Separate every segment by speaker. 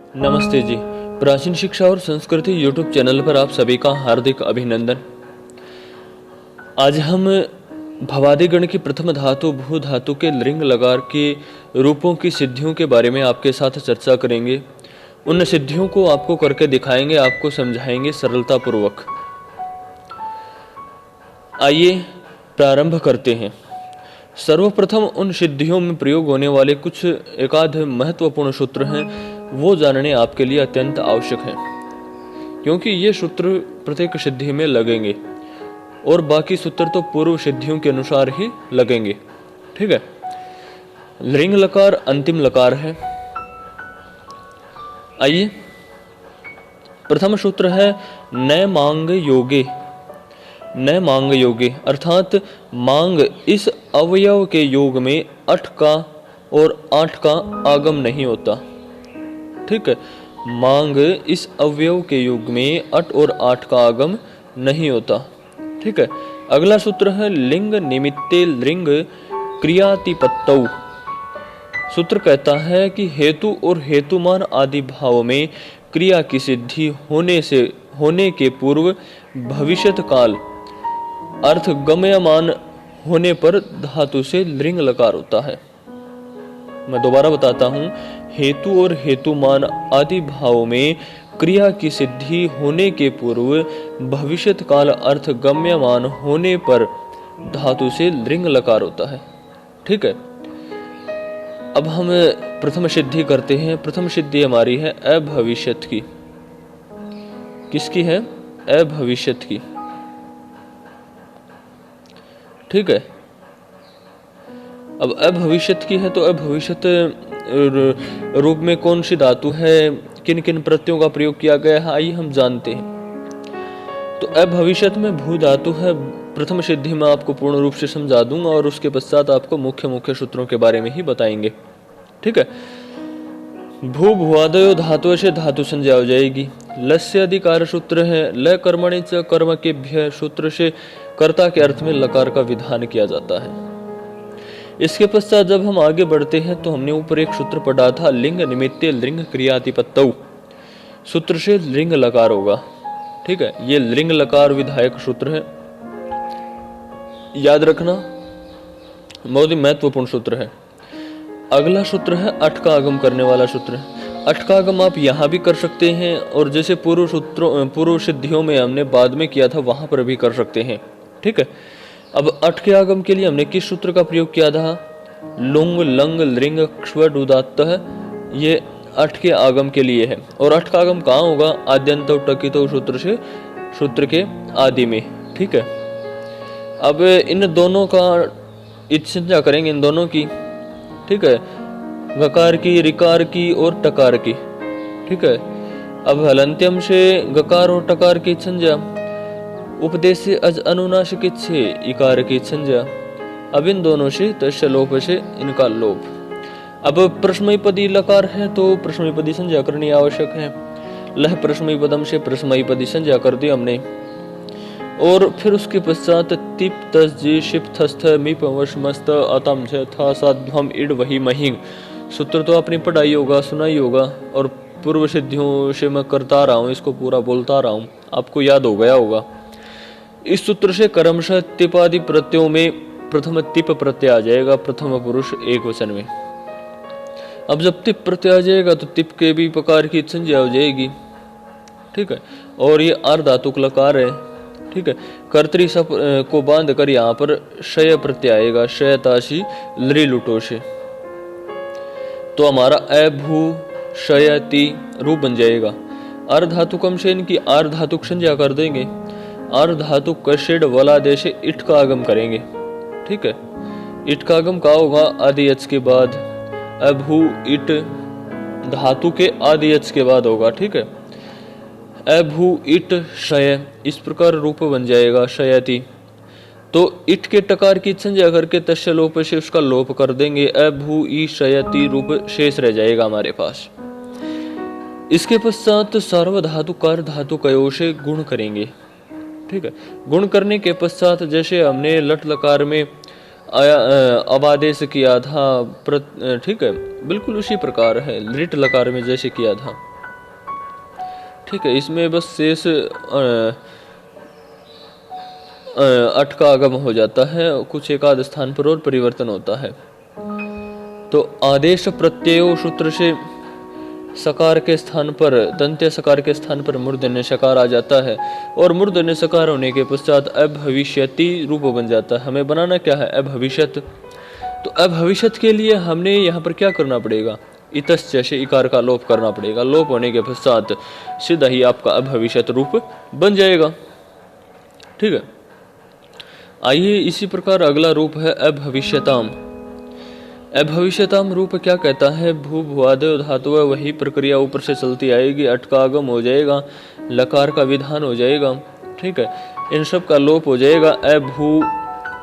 Speaker 1: नमस्ते जी। प्राचीन शिक्षा और संस्कृति यूट्यूब चैनल पर आप सभी का हार्दिक अभिनंदन। आज हम भवादी गण की प्रथम धातु भू धातु के लिंग लकार के रूपों की सिद्धियों के बारे में आपके साथ चर्चा करेंगे। उन सिद्धियों को आपको करके दिखाएंगे, आपको समझाएंगे सरलता पूर्वक। आइए प्रारंभ करते हैं। सर्वप्रथम उन सिद्धियों में प्रयोग होने वाले कुछ एकाध महत्वपूर्ण सूत्र हैं, वो जानने आपके लिए अत्यंत आवश्यक है, क्योंकि ये सूत्र प्रत्येक सिद्धि में लगेंगे और बाकी सूत्र तो पूर्व सिद्धियों के अनुसार ही लगेंगे। ठीक है। लिंग लकार अंतिम लकार है। आइए, प्रथम सूत्र है न मांग योगे। न मांग योगे अर्थात मांग इस अवयव के योग में 8 का और 8 का आगम नहीं होता। ठीक है। मांग इस अवयव के योग में 8 और 8 का आगम नहीं होता। ठीक है। अगला सूत्र है लिंग निमित्ते लिंग क्रियातिपत्तौ। सूत्र कहता है कि हेतु और हेतुमान आदि भाव में क्रिया की सिद्धि होने के पूर्व भविष्यत काल अर्थ गम्यमान होने पर धातु से लिंग लकार होता है। मैं दोबारा बताता हूं, हेतु और हेतुमान आदि भाव में क्रिया की सिद्धि होने के पूर्व भविष्यत काल अर्थ गम्यमान होने पर धातु से लिंग लकार होता है। ठीक है। अब हम प्रथम सिद्धि करते हैं। प्रथम सिद्धि हमारी है अभविष्यत की। किसकी है? अभविष्यत की। ठीक है। अब अभविष्यत की है तो अभविष्यत रूप में कौन सी धातु है, किन किन प्रत्ययों का प्रयोग किया गया है, आइए हम जानते हैं। तो अभविष्यत में भू धातु है। प्रथम सिद्धि में आपको पूर्ण रूप से समझा दूंगा और उसके पश्चात आपको मुख्य सूत्रों के बारे में ही बताएंगे। ठीक है। भू भुआदयो धातु से धातु संज्ञा हो जाएगी। लस्य अधिकार सूत्र है। ल कर्मणि च कर्म के भ्य सूत्र से कर्ता के अर्थ में लकार का विधान किया जाता है। इसके पश्चात जब हम आगे बढ़ते हैं तो हमने ऊपर एक सूत्र पढ़ा था लिंग निमित्ते लिंग क्रियातिपत्तौ। सूत्र से लिंग लकार होगा। ठीक है। ये लिंग लकार विधायक सूत्र है, याद रखना, बहुत ही महत्वपूर्ण सूत्र है। अगला सूत्र है 8 का आगम करने वाला सूत्र है। 8 का आगम आप यहाँ भी कर सकते हैं और जैसे पूर्व सिद्धियों में हमने बाद में किया था वहां पर भी कर सकते हैं। ठीक है। अब 8 के आगम के लिए हमने किस सूत्र का प्रयोग किया था? लुंग लंग लिंग क्ष्वड उदात्त है। ये 8 के आगम के लिए है। और 8 का आगम कहाँ होगा? आद्यंत टकितो सूत्र के आदि में। ठीक है। अब इन दोनों का संज्ञा करेंगे, इन दोनों की। ठीक है। गकार की, रिकार की और टकार की। ठीक है। अब हलंत्यम से गकार और टकार की संज्ञा, उपदेश से अज अनुनासिक छे इकार की संज्ञा। अब इन दोनों से तस्य लोप से इनका लोप। अब प्रश्मयपदी लकार है तो प्रश्मयपदी संज्ञा करनी आवश्यक है। लह प्रश्मयपदम से प्रश्मयपदी संज्ञा कर दी हमने। और फिर उसके पश्चात तिप तस जी शिप थस्थ मीप वशमस्त अतम था साध्वम इड वही महिंग। सूत्र तो आपने पढ़ाई होगा, सुनाई होगा और पूर्व सिद्धियों से मैं करता रहा हूँ, इसको पूरा बोलता रहा हूँ, आपको याद हो गया होगा। इस सूत्र से क्रमशः तिपादि प्रत्ययों में प्रथम तिप प्रत्यय आ जाएगा, प्रथम पुरुष एक वचन में। अब जब तिप प्रत्यय आ जाएगा तो तिप के भी प्रकार की संज्ञा हो जाएगी। ठीक है। और ये अर्धातुक लकार है। ठीक है। कर्तरी सप को बांध कर यहाँ पर शय प्रत्यय आएगा, शयताशी लरी लुटो से। तो हमारा अभू शयति रूप बन जाएगा। अर्धातुकम से इनकी अर्धातुक संज्ञा कर देंगे। अर्धातुक कषेड वला देशे इट का आगम करेंगे। ठीक है। इट का आगम का होगा? आदि यच के बाद। अभू इट धातु के आदि यच के बाद होगा। ठीक है। अभू इट शय, इस प्रकार रूप बन जाएगा शयति। तो इट के टकार की संज्ञा करके तस्य लोप से उसका लोप कर देंगे। अभू ई शयति रूप शेष रह जाएगा हमारे पास। इसके पश्चात सार्वधातुकार धातु कयो से गुण करेंगे। ठीक है। गुण करने के पश्चात जैसे हमने लट लकार में अब आदेश किया था, ठीक है, बिल्कुल उसी प्रकार है लिट लकार में जैसे किया था। ठीक है, इसमें बस शेष अट का आगम हो जाता है, कुछ एक आध स्थान पर और परिवर्तन होता है। तो आदेश प्रत्ययो सूत्र से सकार के स्थान पर, दंत्य सकार के स्थान पर मूर्धन्य सकार आ जाता है, और मूर्धन्य सकार होने के पश्चात अभविष्यति रूप बन जाता है। हमें बनाना क्या है? अभविष्यत। तो अभविष्यत के लिए हमने यहाँ पर क्या करना पड़ेगा? इतस्य से इकार का लोप करना पड़ेगा। लोप होने के पश्चात सीधा ही आपका अभविष्यत रूप बन जाएगा। ठीक है, आइए इसी प्रकार अगला रूप है अभविष्यताम। अभविष्यताम रूप क्या कहता है? भू भुआदेव धातु है, वही प्रक्रिया ऊपर से चलती आएगी, अट का आगम हो जाएगा, लकार का विधान हो जाएगा। ठीक है, इन सब का लोप हो जाएगा, अभू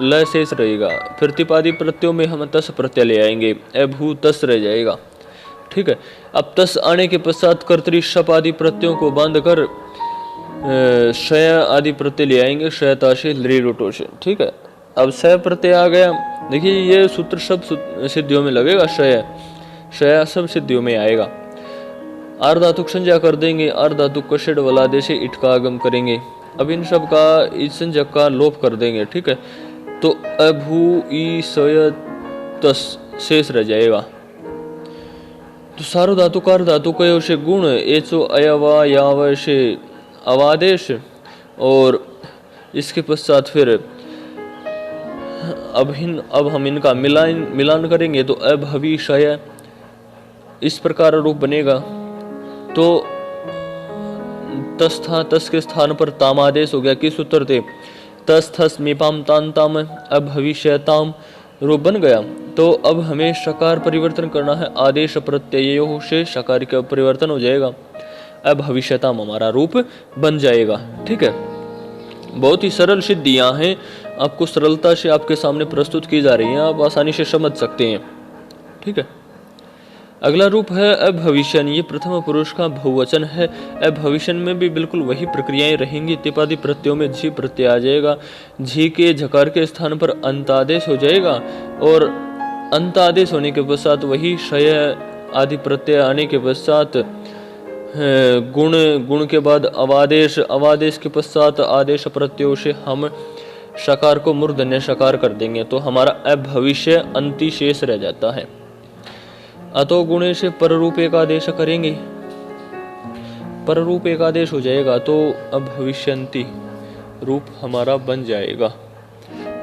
Speaker 1: ल शेष रहेगा। प्रतिपादी प्रत्ययों में हम तस प्रत्यय ले आएंगे, अभू तस रह जाएगा। ठीक है, अब तस आने के पश्चात कर्तरी शप आदि प्रत्ययों को बांधकर शय आदि प्रत्यय ले आएंगे, शयता से लृटो से। ठीक है, अब शय प्रत्यय आ गया। देखिए ये सूत्र सब सिद्धियों में लगेगा, शय सब सिद्धियों में आएगा। आर्धातुक संज्ञा कर देंगे, आर्धातुक को षड वाला देश इट का आगम करेंगे। अब इन सब का इस संज्ञा का लोप कर देंगे। ठीक है, तो अभू ई सय तस शेष रह जाएगा। तो सार्वधातुकार धातु कयो से गुण एचो अयवा याव से अवादेश, और इसके पश्चात फिर अब हम इनका मिलान करेंगे तो अभविष्य इस प्रकार रूप बनेगा। तो तस था, तस के स्थान पर तामादेश हो गया। किस सूत्र थे? तस थस मीपाम ताम अभविष्यताम रूप बन गया। तो अब हमें शकार परिवर्तन करना है, आदेश प्रत्ययों से शकार का परिवर्तन हो जाएगा, अभविष्यताम हमारा रूप बन जाएगा। ठीक है, बहुत ही सरल सिद्धियां हैं, आपको सरलता से आपके सामने प्रस्तुत की जा रही हैं, आप आसानी से समझ सकते हैं। ठीक है, अगला रूप है अभविष्यन। ये प्रथम पुरुष का बहुवचन है। अभविष्यन में भी बिल्कुल वही प्रक्रियाएं रहेंगी। तिपादी प्रत्ययों में झी प्रत्यय आ जाएगा, झी के झकार के स्थान पर अंतादेश हो जाएगा, और अंतादेश होने के पश्चात वही शय आदि प्रत्यय आने के पश्चात गुण के बाद अवादेश, अवादेश के पश्चात आदेश प्रत्ययों से हम शकार को मूर्धन्य शकार कर देंगे, तो हमारा अभविष्य अंति शेष रह जाता है। अतो गुणे से पररूप एकादेश करेंगे, पररूप एकादेश हो जाएगा, तो अभविष्यंति रूप हमारा बन जाएगा।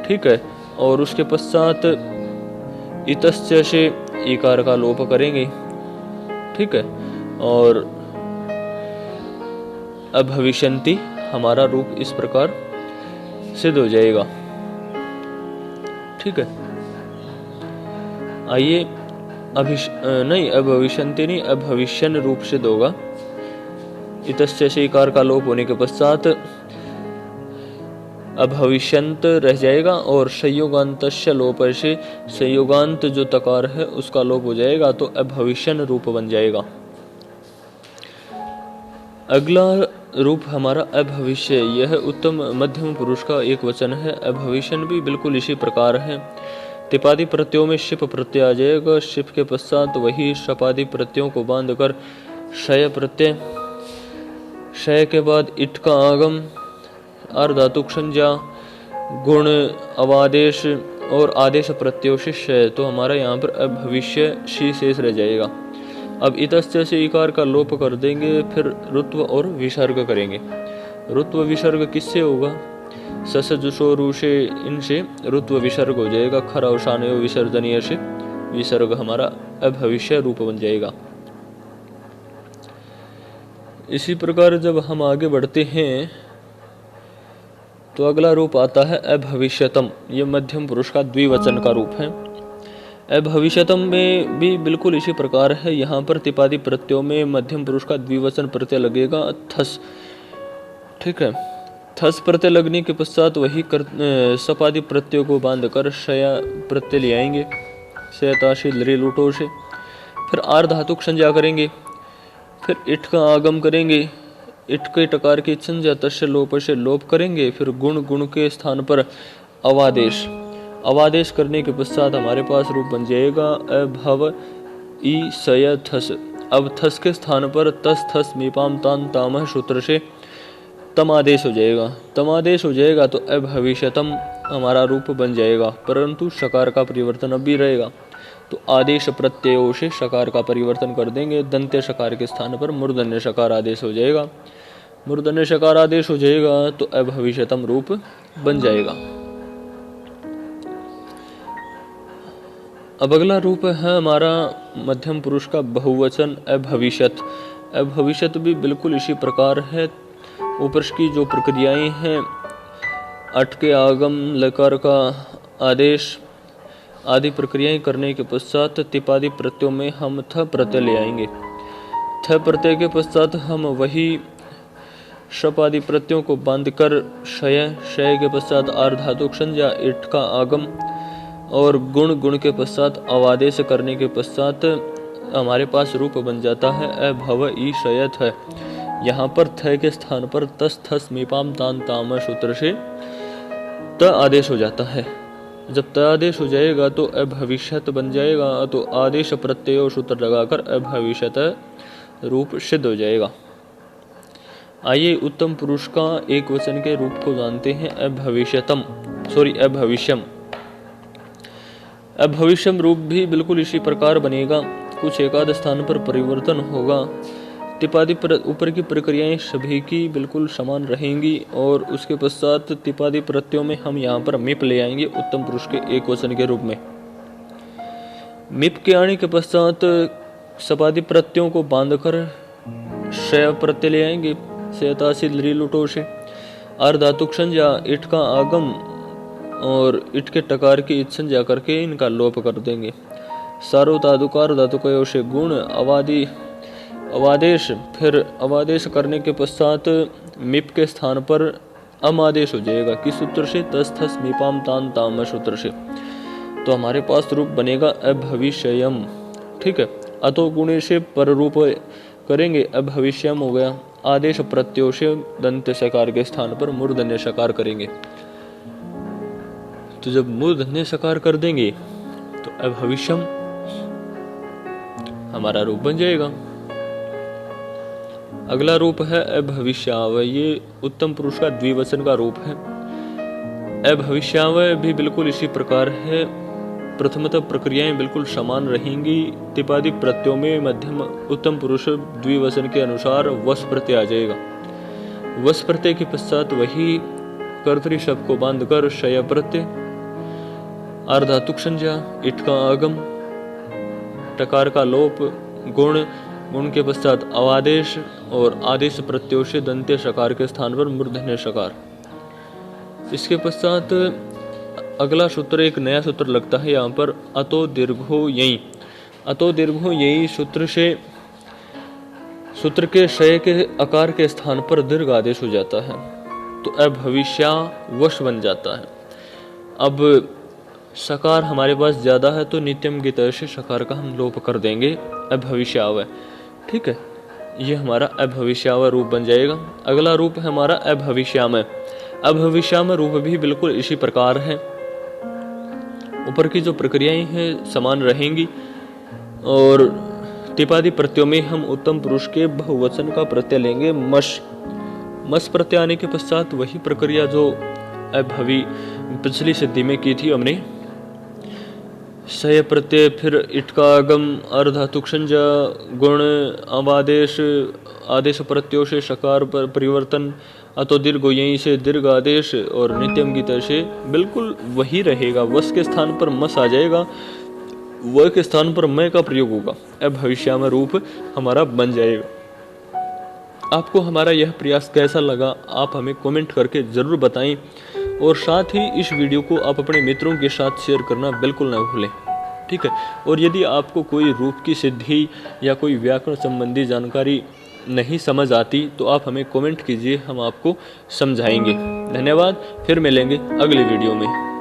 Speaker 1: ठीक है, और उसके पश्चात इतस्य से इकार का लोप करेंगे। ठीक है, और अभविष्यंति हमारा रूप इस प्रकार सिद्ध हो जाएगा। ठीक है, आइए अभविष्यंति नहीं, अभविष्यन रूप सिद्ध होगा। इतस्य से इकार का लोप होने के पश्चात अभविष्यंत रह जाएगा, और संयोगांतस्य लोप से संयोगांत जो तकार है उसका लोप हो जाएगा, तो अभविष्यन रूप बन जाएगा। अगला रूप हमारा अभविष्य। यह उत्तम मध्यम पुरुष का एक वचन है। अभविष्यन भी बिल्कुल इसी प्रकार है। तिपादी प्रत्ययों में शिप प्रत्यय आ जाएगा, शिप के पश्चात वही शपादी प्रत्ययों को बांधकर शय प्रत्यय, शय के बाद इट का आगम, अर्धातुक संज्ञा, गुण, अवादेश और आदेश प्रत्ययों से शय, तो हमारा यहाँ पर अभविष्य शी शेष रह जाएगा। अब इतस्य से इकार का लोप कर देंगे, फिर रुत्व और विसर्ग करेंगे। रुत्व विसर्ग किससे होगा? ससजुषो से, इनसे रुत्व विसर्ग हो जाएगा। खरावशानयो विसर्जनीय से विसर्ग हमारा अभविष्य रूप बन जाएगा। इसी प्रकार जब हम आगे बढ़ते हैं तो अगला रूप आता है अभविष्यतम। यह मध्यम पुरुष का द्विवचन का रूप है। अभविष्यतम में भी बिल्कुल इसी प्रकार है। यहाँ पर तिपादी प्रत्ययों में मध्यम पुरुष का द्विवचन प्रत्यय लगेगा, थस। ठीक है, थस प्रत्यय लगने के पश्चात वही सपादी प्रत्ययों को बांधकर शया प्रत्यय ले आएंगे, शयताशी लृलुटो से। फिर आर्धातुक संज्ञा करेंगे, फिर इट का आगम करेंगे, इट के टकार की संज्ञा तस्य लोप से लोप करेंगे। फिर गुण के स्थान पर अवादेश, अवादेश करने के पश्चात हमारे पास रूप बन जाएगा अभव ई सय थस। अब थस के स्थान पर तस थस मीपाम तान तामह सूत्र से तम आदेश हो जाएगा। तम आदेश हो जाएगा तो अभविष्यतम हमारा रूप बन जाएगा, परंतु शकार का परिवर्तन अब भी रहेगा। तो आदेश प्रत्ययों से शकार का परिवर्तन कर देंगे। दंत्य शकार के स्थान पर मूर्धन्य शकार आदेश हो जाएगा। मूर्धन्य शकार आदेश हो जाएगा तो अभविष्यतम रूप बन जाएगा। अब अगला रूप है हमारा मध्यम पुरुष का बहुवचन अभविष्यत। अभविष्यत भी बिल्कुल इसी प्रकार है। ऊपर की जो प्रक्रियाएं हैं, अट के आगम, लकार का आदेश आदि प्रक्रियाएं करने के पश्चात तिपादि प्रत्ययों में हम थ प्रत्यय ले आएंगे। थ प्रत्यय के पश्चात हम वही शप आदि प्रत्ययों को बांधकर शय के पश्चात आर्धातुक संज्ञा, इट का आगम और गुण के पश्चात अवादेश करने के पश्चात हमारे पास रूप बन जाता है अभव ई शयत है। यहाँ पर थ के स्थान पर तस थस मीपाम तान ताम सूत्र से त आदेश हो जाता है। जब त आदेश हो जाएगा तो अभविष्यत बन जाएगा। तो आदेश प्रत्यय सूत्र लगाकर अभविष्यत रूप सिद्ध हो जाएगा। आइए उत्तम पुरुष का एक वचन के रूप को जानते हैं। अभविष्यतम अभविष्यम। अभविष्यम रूप भी बिल्कुल इसी प्रकार बनेगा। कुछ एकाध स्थान पर परिवर्तन होगा। तिपादी ऊपर की प्रक्रियाएं सभी की बिल्कुल समान रहेंगी और उसके पश्चात तिपादी प्रत्ययों में हम यहाँ पर मिप ले आएंगे उत्तम पुरुष के एक वचन के रूप में। मिप के आने के पश्चात सपादी प्रत्ययों को बांधकर शय प्रत्यय ले आएंगे। शयतासी लुटो से अर्धातुक संज्ञा, इट का आगम और इट के टकार की इत संज्ञा करके इनका लोप कर देंगे। सारो धातुकार धातुकयो से गुण अवादेश, फिर अवादेश करने के पश्चात मिप के स्थान पर अमादेश हो जाएगा। किस सूत्र से? तस थस मीपाम तान ताम सूत्र से। तो हमारे पास रूप बनेगा अभविष्यम। ठीक है। अतो गुणे से पर रूप करेंगे, अभविष्यम हो गया। आदेश प्रत्ययों से दंत सकार के स्थान पर मूर्धन्य सकार करेंगे। तो जब मूर्धन्य सकार कर देंगे तो अभविष्यम हमारा रूप बन जाएगा। अगला रूप है अभविष्यावय। ये उत्तम पुरुष का द्विवचन का रूप है। अभविष्यावय भी बिल्कुल इसी प्रकार है। प्रथमतः प्रक्रियाएं बिल्कुल समान रहेंगी। तिपादी प्रत्ययों में मध्यम उत्तम पुरुष द्विवचन के अनुसार वस प्रत्यय आ जाएगा। वस प्रत्यय के पश्चात वही कर्तरी शब्द को बांधकर शय प्रत्यय, अर्धातुक संज्ञा, इट का आगम, टकार का लोप, गुण के पश्चात अवादेश और आदेश प्रत्ययों से दंत्य शकार के स्थान पर मूर्धन्य शकार। इसके पश्चात अगला सूत्र एक नया सूत्र लगता है यहाँ पर, अतो दीर्घो यई। अतो दीर्घो यई सूत्र से सूत्र के शय के आकार के स्थान पर दीर्घ आदेश हो जाता है। तो अभविष्या वश बन जाता है। अब सकार हमारे पास ज्यादा है तो नित्यम की तरह से सकार का हम लोप कर देंगे अभविष्यावय। ठीक है। ये हमारा अभविष्यावय रूप बन जाएगा। अगला रूप है हमारा अभविष्यामय। अभविष्यामय रूप भी बिल्कुल इसी प्रकार है। ऊपर की जो प्रक्रियाएं हैं समान रहेंगी और तिपादी प्रत्ययों में हम उत्तम पुरुष के बहुवचन का प्रत्यय लेंगे मस प्रत्यय आने के पश्चात वही प्रक्रिया जो अभवि पिछली सिद्धि में की थी हमने। शय प्रत्यय, फिर इट का आगम, अर्धातुक संज्ञा, गुण, अवादेश, आदेश प्रत्ययों से शकार पर परिवर्तन, अतो दीर्घ यहीं से दीर्घ आदेश और नित्यम की तरह से बिल्कुल वही रहेगा। वस के स्थान पर मस आ जाएगा, व के स्थान पर मैं का प्रयोग होगा। अब भविष्य में रूप हमारा बन जाएगा। आपको हमारा यह प्रयास कैसा लगा आप हमें कमेंट करके जरूर बताएं और साथ ही इस वीडियो को आप अपने मित्रों के साथ शेयर करना बिल्कुल ना भूलें। ठीक है। और यदि आपको कोई रूप की सिद्धि या कोई व्याकरण संबंधी जानकारी नहीं समझ आती तो आप हमें कमेंट कीजिए, हम आपको समझाएंगे। धन्यवाद। फिर मिलेंगे अगली वीडियो में।